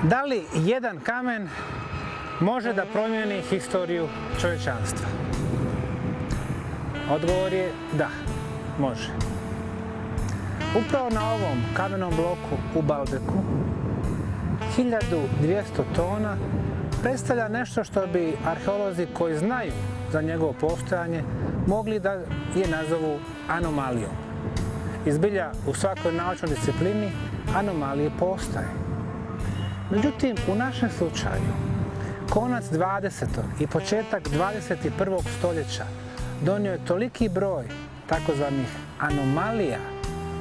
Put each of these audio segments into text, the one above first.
Da li jedan kamen može da promijeni historiju čovječanstva? Odgovor je da, može. Upravo na ovom kamenom bloku u Baalbeku 1200 tona predstavlja nešto što bi arheolozi koji znaju za njegovo postojanje mogli da je nazovu anomalijom. I zbilja u svakoj naučnoj disciplini anomalije postoje. Međutim, u našem slučaju, konac 20. i početak 21. stoljeća donio je toliki broj takozvanih anomalija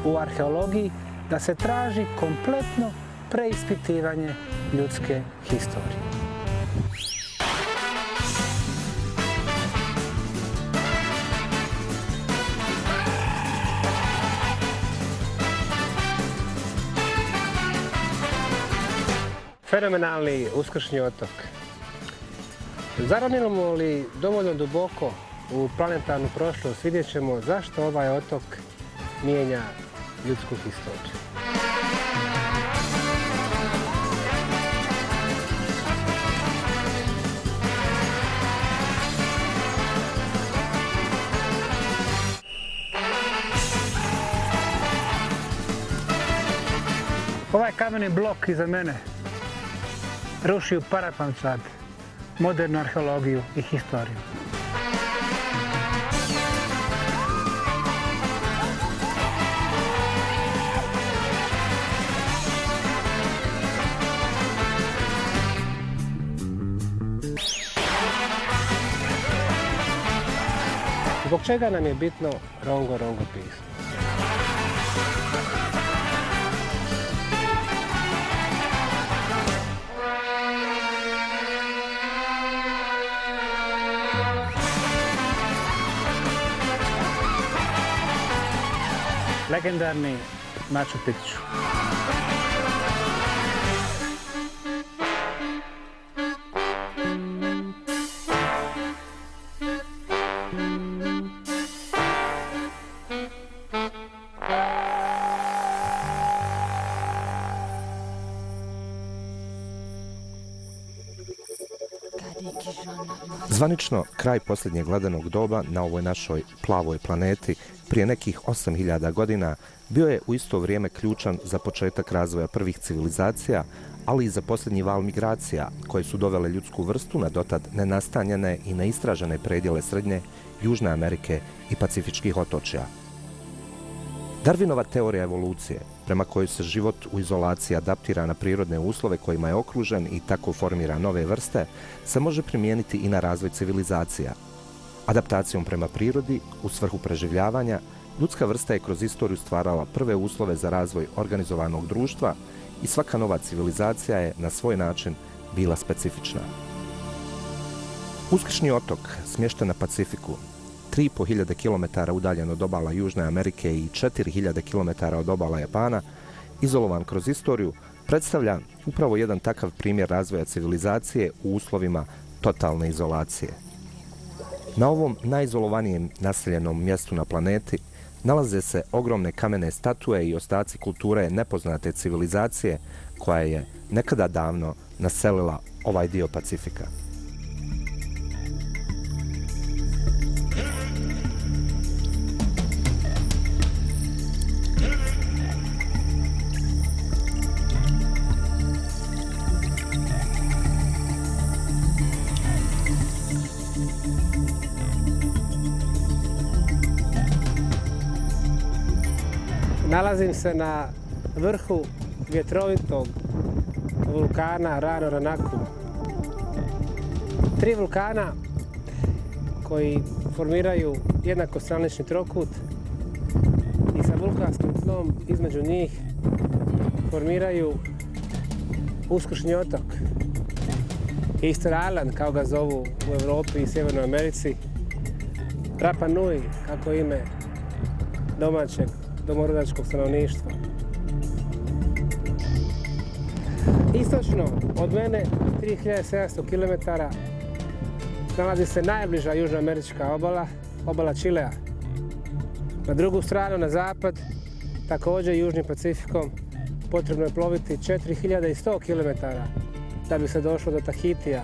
u arheologiji da se traži kompletno preispitivanje ljudske historije. Fenomenalni uskršnji otok. Zaronimo li dovoljno duboko u planetarnu prošlost, vidjet ćemo zašto ovaj otok mijenja ljudsku historiju. Ovaj kameni blok iza mene ruši u parapamcad modernu arheologiju i historiju. Zbog čega nam je bitno Rongo pismo? Legendarni Machu Picchu. Zvanično, kraj posljednjeg ledenog doba na ovoj našoj plavoj planeti prije nekih 8000 godina bio je u isto vrijeme ključan za početak razvoja prvih civilizacija, ali i za posljednji val migracija koje su dovele ljudsku vrstu na dotad nenastanjene i neistražene predjele Srednje, Južne Amerike i Pacifičkih otočja. Darwinova teorija evolucije, prema kojoj se život u izolaciji adaptira na prirodne uslove kojima je okružen i tako formira nove vrste, se može primijeniti i na razvoj civilizacija. Adaptacijom prema prirodi, u svrhu preživljavanja, ljudska vrsta je kroz istoriju stvarala prve uslove za razvoj organizovanog društva i svaka nova civilizacija je na svoj način bila specifična. Uskršnji otok, smješten na Pacifiku, 3500 km udaljen od obala Južne Amerike i 4000 km od obala Japana, izolovan kroz istoriju, predstavlja upravo jedan takav primjer razvoja civilizacije u uslovima totalne izolacije. Na ovom najizolovanijim naseljenom mjestu na planeti nalaze se ogromne kamene statue i ostaci kulture nepoznate civilizacije koja je nekada davno naselila ovaj dio Pacifika. Nalazim se na vrhu vjetrovitog vulkana Rano Ranaku. 3 vulkana koji formiraju jednakostranični trokut i sa vulkanskim tlom između njih formiraju uskršnji otok. Easter Island, kao ga zovu u Europi i Sjevernoj Americi. Rapa Nui, kako ime domaćeg domorodačkog stanovništva. Istočno od mene, 3700 km, nalazi se najbliža južnoamerička obala, obala Čilea. Na drugu stranu, na zapad, također Južnim Pacifikom, potrebno je ploviti 4100 km da bi se došlo do Tahitija,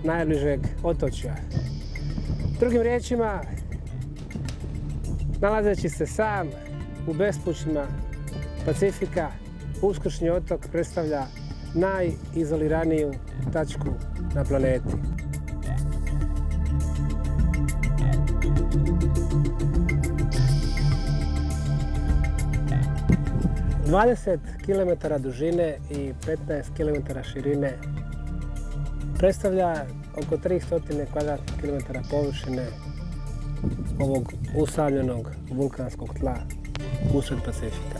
najbližeg otočja. Drugim riječima, nalazeći se sam u bespućima Pacifika, Uskršnji otok predstavlja najizoliraniju tačku na planeti. – 20 km dužine i 15 km širine predstavlja oko 300 km2 površine ovog usamljenog vulkanskog tla usred Pacifika.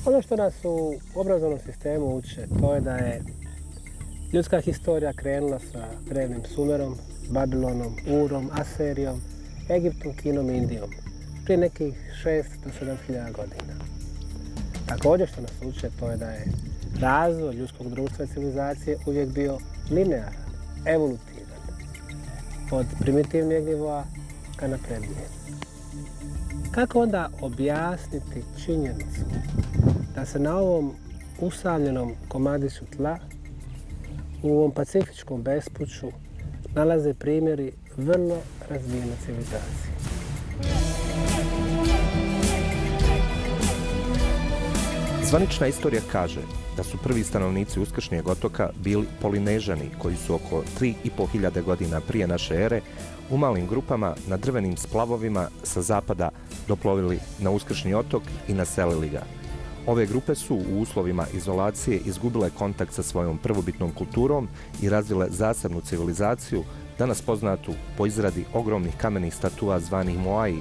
Ono što nas u obrazovnom sistemu uče, to je da je ljudska historija krenula sa drevnim Sumerom, Babilonom, Urom, Aserijom, Egiptom, Kinom i Indijom prije nekih 6 do 7.000 godina. Također što nas uče, to je da je razvoj ljudskog društva i civilizacije uvijek bio linearan, evolutivan, od primitivnijeg nivoa ka naprednije. Kako onda objasniti činjenicu da se na ovom usamljenom komadiću tla, u ovom pacifičkom bespuću, nalaze primjeri vrlo razvijene civilizacije? Zvanična istorija kaže da su prvi stanovnici Uskršnjeg otoka bili Polinežani, koji su oko 3.500 godina prije naše ere u malim grupama na drvenim splavovima sa zapada doplovili na Uskršnji otok i naselili ga. Ove grupe su u uslovima izolacije izgubile kontakt sa svojom prvobitnom kulturom i razvile zasebnu civilizaciju, danas poznatu po izradi ogromnih kamenih statua zvanih Moai,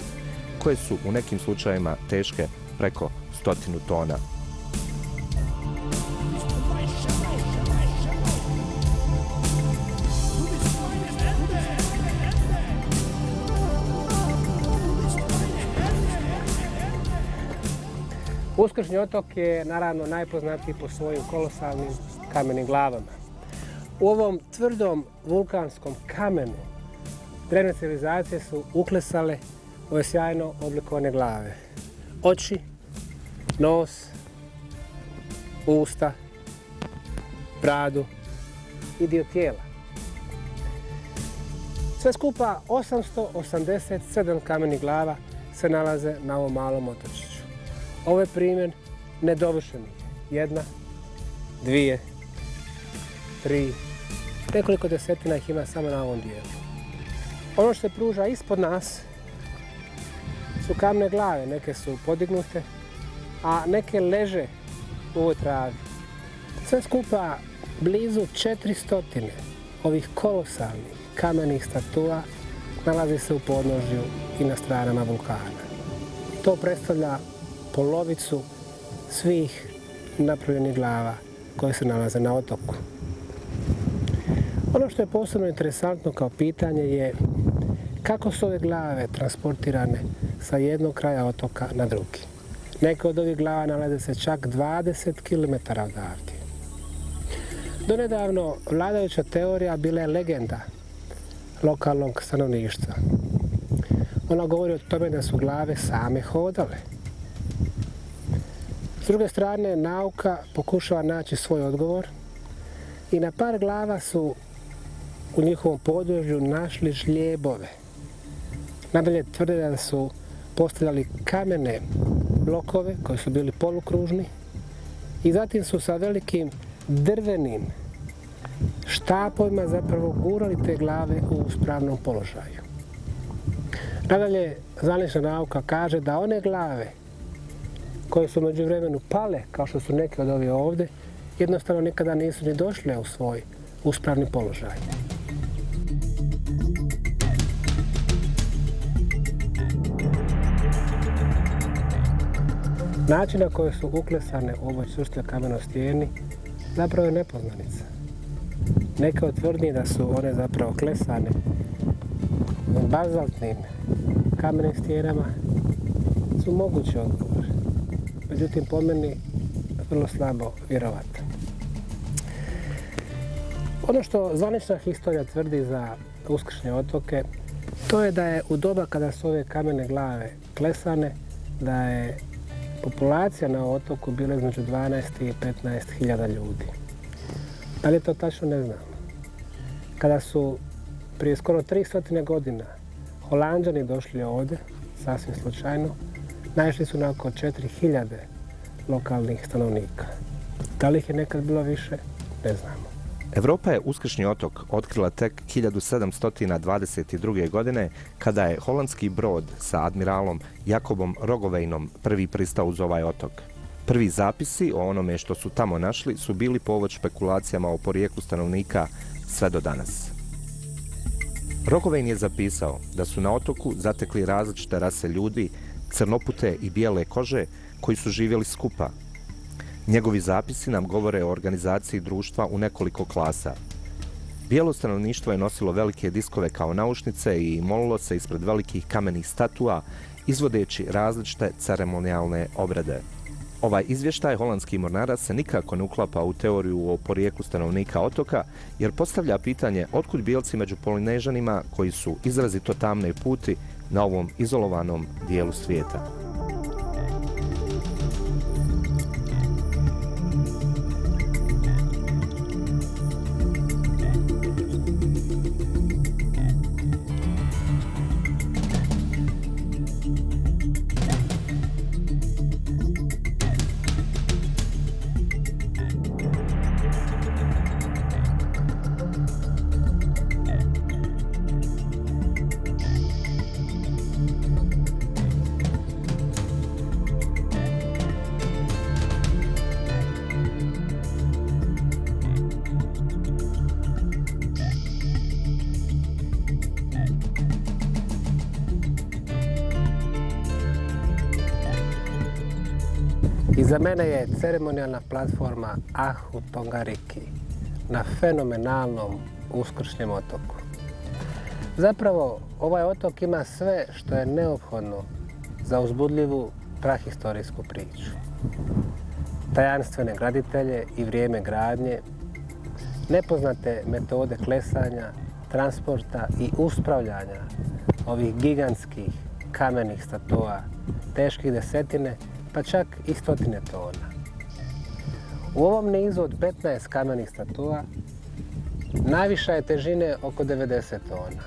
koje su u nekim slučajevima teške preko 100 tona. Uskršnji otok je naravno najpoznatiji po svojim kolosalnim kamenim glavama. U ovom tvrdom vulkanskom kamenu drevne civilizacije su uklesale ove sjajno oblikovane glave. Oči, nos, usta, bradu i dio tijela. Sve skupa 887 kamenih glava se nalaze na ovom malom otočiću. Ovo je primjer nedovršenih. 1, 2, 3, nekoliko desetina ih ima samo na ovom dijelu. Ono što se pruža ispod nas su kamene glave, neke su podignute, a neke leže u ovoj travi. Sve skupa blizu 400 ovih kolosalnih kamenih statua nalazi se u podnožju i na stranama vulkana. To predstavlja polovicu svih napravljenih glava koje se nalaze na otoku. Ono što je posebno interesantno kao pitanje je kako su ove glave transportirane sa jednog kraja otoka na drugi. Neke od ovih glava nalaze se čak 20 km odavde. Donedavno vladajuća teorija bila je legenda lokalnog stanovništva. Ona govori o tome da su glave same hodale. S druge strane, nauka pokušava naći svoj odgovor i na par glava su u njihovom području našli žlijebove. Nadalje tvrde da su postavljali kamene blokove koji su bili polukružni i zatim su sa velikim drvenim štapovima zapravo gurali te glave u uspravnom položaju. Nadalje, zvanična nauka kaže da one glave koje su među vremenu pale, kao što su neke od ovih ovdje, jednostavno nikada nisu ni došle u svoj uspravni položaj. Način na koji su uklesane u ovoj čvrstoj kamenoj stijeni zapravo je nepoznanica. Neke od tvrdnji da su one zapravo klesane u bazaltnim kamenim stijenama su mogući odgovor. Međutim, po meni vrlo slabo vjerovatno. Ono što zvanična historija tvrdi za Uskršnje otoke, to je da je u doba kada su ove kamene glave klesane, da je populacija na otoku bila između 12 i 15 hiljada ljudi. Da li je to tačno, ne znam. Kada su prije skoro 300 godina Holanđani došli ovdje, sasvim slučajno, naišli su na oko 4000 lokalnih stanovnika. Da li ih je nekad bilo više, ne znamo. Europa je Uskršnji otok otkrila tek 1722. godine kada je holandski brod sa admiralom Jakobom Roggeveenom prvi pristao uz ovaj otok. Prvi zapisi o onome što su tamo našli su bili povod špekulacijama o porijeklu stanovnika sve do danas. Roggeveen je zapisao da su na otoku zatekli različite rase ljudi, crnopute i bijele kože, koji su živjeli skupa. Njegovi zapisi nam govore o organizaciji društva u nekoliko klasa. Bijelo stanovništvo je nosilo velike diskove kao naušnice i molilo se ispred velikih kamenih statua, izvodeći različite ceremonijalne obrede. Ovaj izvještaj holandskih mornara se nikako ne uklapa u teoriju o porijeklu stanovnika otoka, jer postavlja pitanje otkud bijelci među Polinežanima koji su izrazito tamne puti na ovom izolovanom dijelu svijeta. Iza mene je ceremonijalna platforma Ahu Tongariki na fenomenalnom Uskršnjem otoku. Zapravo, ovaj otok ima sve što je neophodno za uzbudljivu prahistorijsku priču. Tajanstvene graditelje i vrijeme gradnje, nepoznate metode klesanja, transporta i uspravljanja ovih gigantskih kamenih statua, teških desetine, pa čak i 100 tona. U ovom nizu od 15 kamenih statua najviša je težine oko 90 tona.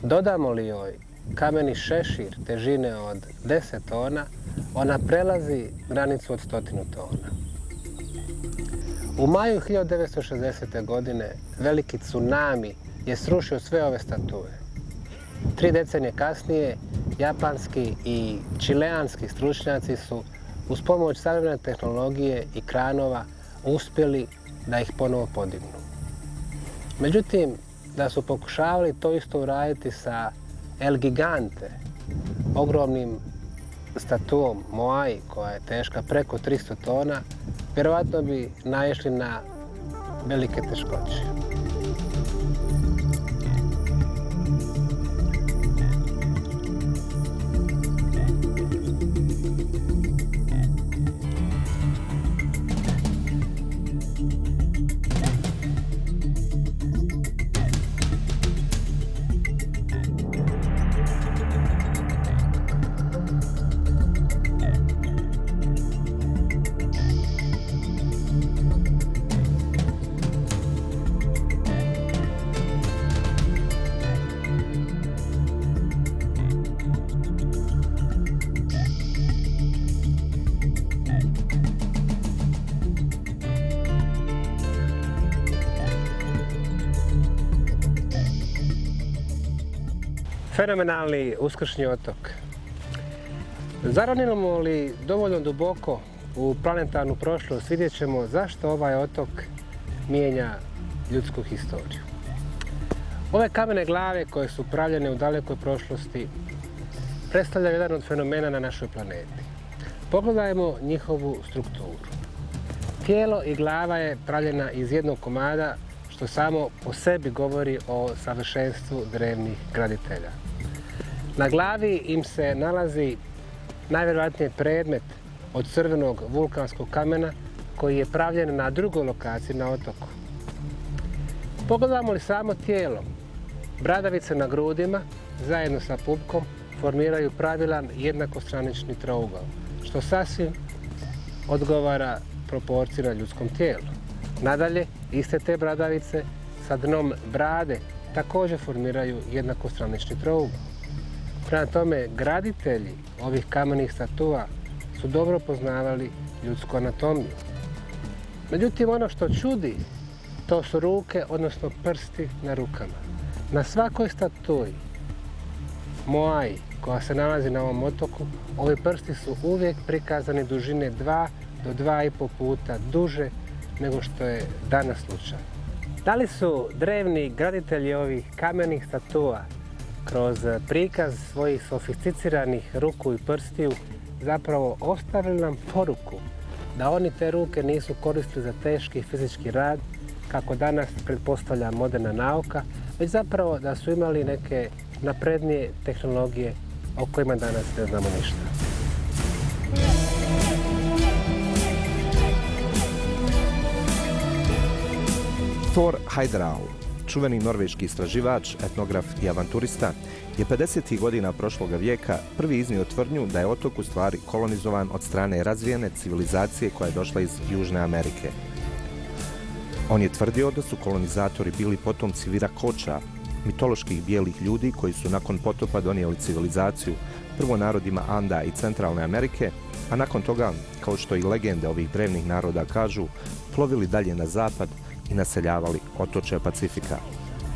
Dodamo li joj kameni šešir težine od 10 tona, ona prelazi granicu od 100 tona. U maju 1960. godine veliki tsunami je srušio sve ove statue. 3 decenije kasnije japanski i čileanski stručnjaci su uz pomoć savremene tehnologije i kranova uspjeli da ih ponovo podignu. Međutim, da su pokušavali to isto uraditi sa El Gigante, ogromnim statuom Moai koja je teška preko 300 tona, vjerovatno bi naišli na velike teškoće. Fenomenalni Uskršnji otok. Zaronimo li dovoljno duboko u planetarnu prošlost, vidjet ćemo zašto ovaj otok mijenja ljudsku historiju. Ove kamene glave koje su pravljene u dalekoj prošlosti predstavljaju jedan od fenomena na našoj planeti. Pogledajmo njihovu strukturu. Tijelo i glava je pravljena iz jednog komada, što samo po sebi govori o savršenstvu drevnih graditelja. Na glavi im se nalazi najvjerojatnije predmet od crvenog vulkanskog kamena koji je pravljen na drugoj lokaciji na otoku. Pogledamo li samo tijelo, bradavice na grudima zajedno sa pupkom formiraju pravilan jednakostranični trougao. što sasvim odgovara proporciji na ljudskom tijelu. Nadalje, iste te bradavice sa dnom brade također formiraju jednakostranični trougao. Prema tome, graditelji ovih kamenih statua su dobro poznavali ljudsku anatomiju. Međutim, ono što čudi, to su ruke, odnosno prsti na rukama. Na svakoj statui Moai koja se nalazi na ovom otoku, ovi prsti su uvijek prikazani dužine 2 do 2,5 puta duže nego što je danas slučaj. Da li su drevni graditelji ovih kamenih statua kroz prikaz svojih sofisticiranih ruku i prstiju zapravo ostavili nam poruku da oni te ruke nisu koristili za teški fizički rad, kako danas pretpostavlja moderna nauka, već zapravo da su imali neke naprednije tehnologije o kojima danas ne znamo ništa. Thor Heyerdahl, čuveni norveški istraživač, etnograf i avanturista, je 50. godina prošloga vijeka prvi iznio tvrdnju da je otok u stvari kolonizovan od strane razvijene civilizacije koja je došla iz Južne Amerike. On je tvrdio da su kolonizatori bili potomci Virakoča, mitoloških bijelih ljudi koji su nakon potopa donijeli civilizaciju prvo narodima Anda i Centralne Amerike, a nakon toga, kao što i legende ovih drevnih naroda kažu, plovili dalje na zapad i naseljavali otočje Pacifika.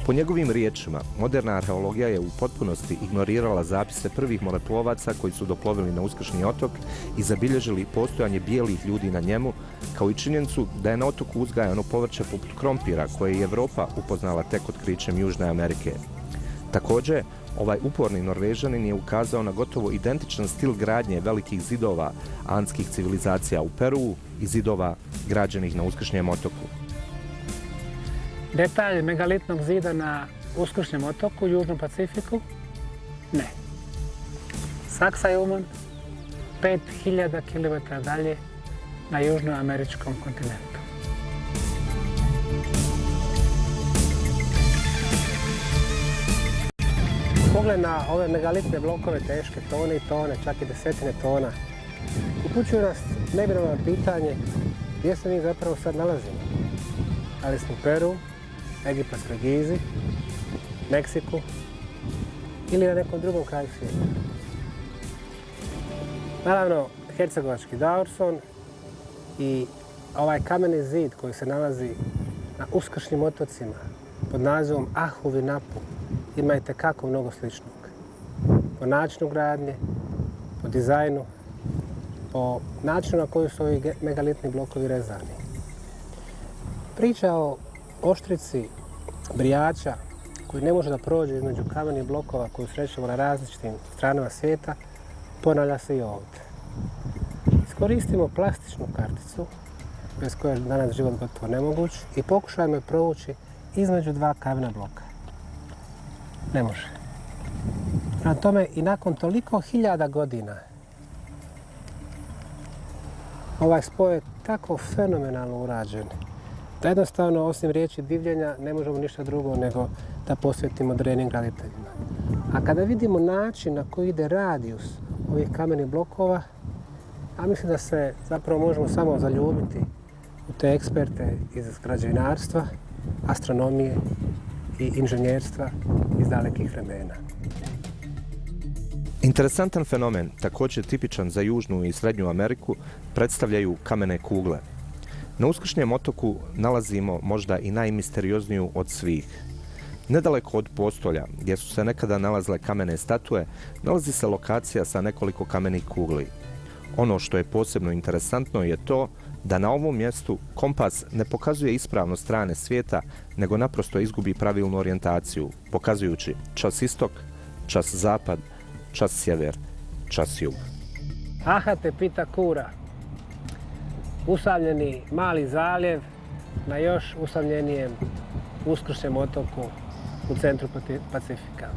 Po njegovim riječima, moderna arheologija je u potpunosti ignorirala zapise prvih moreplovaca koji su doplovili na Uskršnji otok i zabilježili postojanje bijelih ljudi na njemu, kao i činjenicu da je na otoku uzgajano povrće poput krompira koje je Europa upoznala tek otkrićem Južne Amerike. Također, ovaj uporni Norvežanin je ukazao na gotovo identičan stil gradnje velikih zidova andskih civilizacija u Peruu i zidova građenih na Uskršnjem otoku. Detalj megalitnog zida na Uskršnjem otoku u Južnom Pacifiku? Ne. Saksajumon, 5000 km dalje na južnoameričkom kontinentu. Pogled na ove megalitne blokove teške tone i tone, čak i desetine tona, upućuju nas neminovno na pitanje gdje se mi zapravo sad nalazimo. Ali smo u Peru, Egipatskoj Gizi, Meksiku ili na nekom drugom kraju svijeta. Naravno, hercegovački Daurson i ovaj kameni zid koji se nalazi na Uskršnjim otocima pod nazivom Ahu-Vinapu ima itekako mnogo sličnog. Po načinu gradnje, po dizajnu, po načinu na koji su ovi megalitni blokovi rezani. Priča o oštrici brijača koji ne može da prođe između kamenih blokova koju srećemo na različitim stranama svijeta, ponavlja se i ovdje. Iskoristimo plastičnu karticu, bez koje je danas život gotovo nemoguć, i pokušajmo je provući između dva kamena bloka. Ne može. Prema tome, i nakon toliko hiljada godina, ovaj spoj je tako fenomenalno urađen da jednostavno, osim riječi divljenja, ne možemo ništa drugo nego da posvetimo drevnim graditeljima. A kada vidimo način na koji ide radijus ovih kamenih blokova, ja mislim da se zapravo možemo samo zaljubiti u te eksperte iz građevinarstva, astronomije i inženjerstva iz dalekih vremena. Interesantan fenomen, također tipičan za Južnu i Srednju Ameriku, predstavljaju kamene kugle. Na Uskršnjem otoku nalazimo možda i najmisteriozniju od svih. Nedaleko od postolja, gdje su se nekada nalazile kamene statue, nalazi se lokacija sa nekoliko kamenih kugli. Ono što je posebno interesantno je to da na ovom mjestu kompas ne pokazuje ispravno strane svijeta, nego naprosto izgubi pravilnu orijentaciju, pokazujući čas istok, čas zapad, čas sjever, čas jug. Ahate Pitacura, usamljeni mali zaljev na još usamljenijem Uskršnjem otoku u centru Pacifika.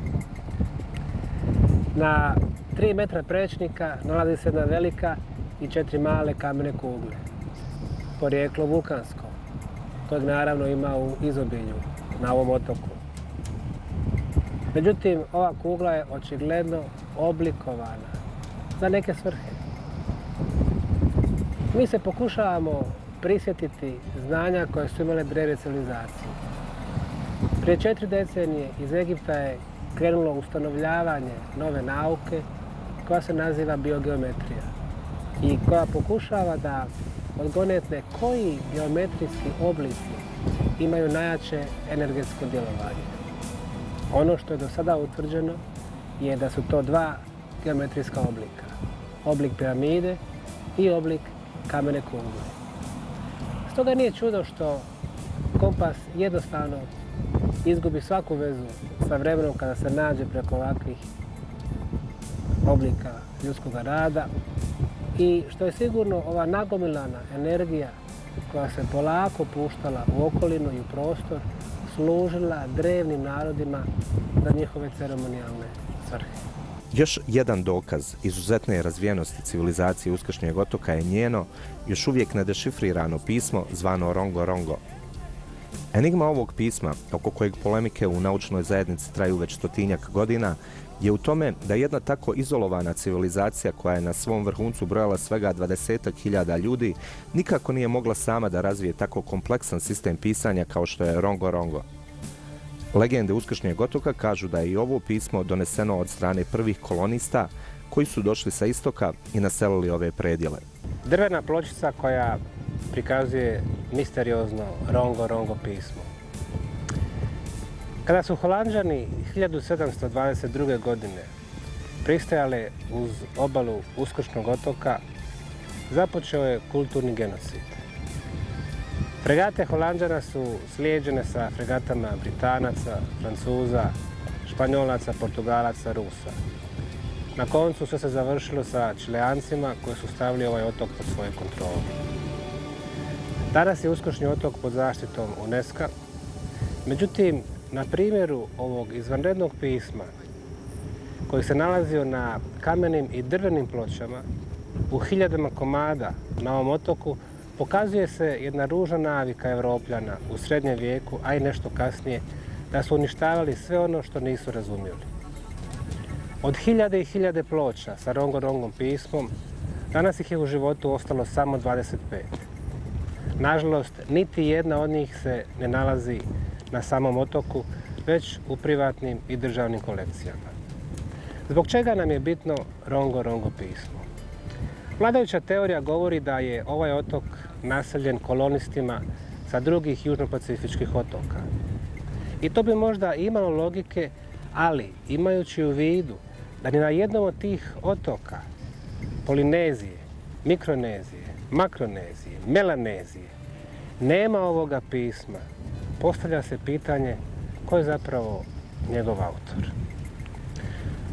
Na 3 metra prečnika nalazi se jedna velika i 4 male kamene kugle. Porijeklo vulkansko, kojeg naravno ima u izobilju na ovom otoku. Međutim, ova kugla je očigledno oblikovana za neke svrhe. Mi se pokušavamo prisjetiti znanja koje su imale drevne civilizacije. Prije 4 decenije iz Egipta je krenulo ustanovljavanje nove nauke koja se naziva biogeometrija i koja pokušava da odgonetne koji geometrijski oblici imaju najjače energetsko djelovanje. Ono što je do sada utvrđeno je da su to 2 geometrijska oblika. Oblik piramide i oblik kamene kugle. Stoga nije čudo što kompas jednostavno izgubi svaku vezu sa vremenom kada se nađe preko ovakvih oblika ljudskog rada i što je sigurno ova nagomilana energija koja se polako puštala u okolinu i u prostor služila drevnim narodima za njihove ceremonijalne svrhe. Još jedan dokaz izuzetne razvijenosti civilizacije Uskršnjeg otoka je njeno još uvijek nedešifrirano pismo zvano Rongo Rongo. Enigma ovog pisma, oko kojeg polemike u naučnoj zajednici traju već 100-tinjak godina, je u tome da jedna tako izolovana civilizacija koja je na svom vrhuncu brojala svega 20.000 ljudi nikako nije mogla sama da razvije tako kompleksan sistem pisanja kao što je Rongo Rongo. Legende Uskršnjeg otoka kažu da je i ovo pismo doneseno od strane prvih kolonista koji su došli sa istoka i naselili ove predjele. Drvena pločica koja prikazuje misteriozno Rongo Rongo pismo. Kada su Holanđani 1722. godine pristajale uz obalu Uskršnjeg otoka, započeo je kulturni genocid. Fregate Holanđana su slijeđene sa fregatama Britanaca, Francuza, Španjolaca, Portugalaca, Rusa. Na koncu sve se završilo sa Čileancima koji su stavili ovaj otok pod svoju kontrolu. Danas je Uskršnji otok pod zaštitom UNESCO-a, međutim, na primjeru ovog izvanrednog pisma koji se nalazio na kamenim i drvenim pločama u hiljadama komada na ovom otoku pokazuje se jedna ružna navika Evropljana u srednjem vijeku, a i nešto kasnije, da su uništavali sve ono što nisu razumjeli. Od hiljade i hiljade ploča sa Rongo Rongom pismom, danas ih je u životu ostalo samo 25. Nažalost, niti jedna od njih se ne nalazi na samom otoku, već u privatnim i državnim kolekcijama. Zbog čega nam je bitno Rongo Rongo pismo? Vladajuća teorija govori da je ovaj otok naseljen kolonistima sa drugih južnopacifičkih otoka. I to bi možda imalo logike, ali imajući u vidu da ni na jednom od tih otoka, Polinezije, Mikronezije, Makronezije, Melanezije, nema ovoga pisma, postavlja se pitanje ko je zapravo njegov autor.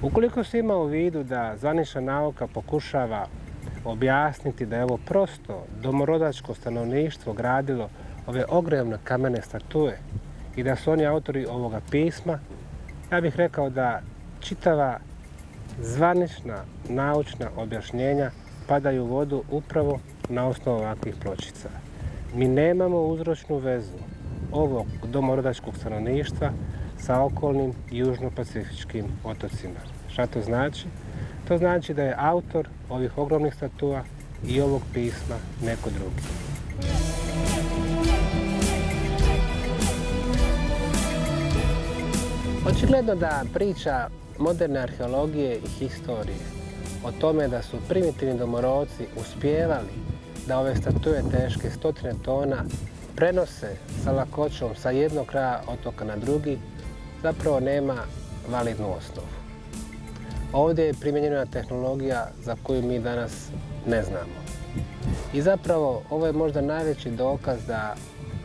Ukoliko se ima u vidu da zvanična nauka pokušava objasniti da je ovo prosto domorodačko stanovništvo gradilo ove ogromne kamene statue i da su oni autori ovoga pisma, ja bih rekao da čitava zvanična naučna objašnjenja padaju u vodu upravo na osnovu ovakvih pločica. Mi nemamo uzročnu vezu ovog domorodačkog stanovništva sa okolnim južnopacifičkim otocima. Šta to znači? To znači da je autor ovih ogromnih statua i ovog pisma neko drugi. Očigledno da priča moderne arheologije i historije o tome da su primitivni domorodci uspijevali da ove statue teške 100 tona prenose sa lakoćom sa jednog kraja otoka na drugi, zapravo nema validnu osnovu. Ovdje je primijenjena tehnologija za koju mi danas ne znamo. I zapravo ovo je možda najveći dokaz da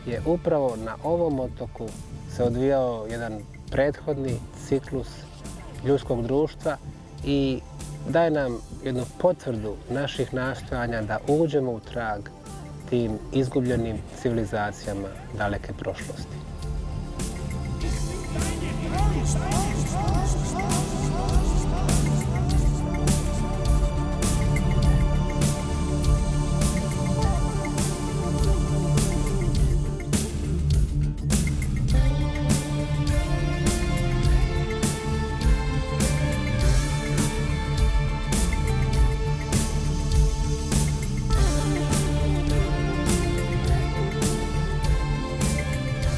je upravo na ovom otoku se odvijao jedan prethodni ciklus ljudskog društva i daje nam jednu potvrdu naših nastojanja da uđemo u trag tim izgubljenim civilizacijama daleke prošlosti.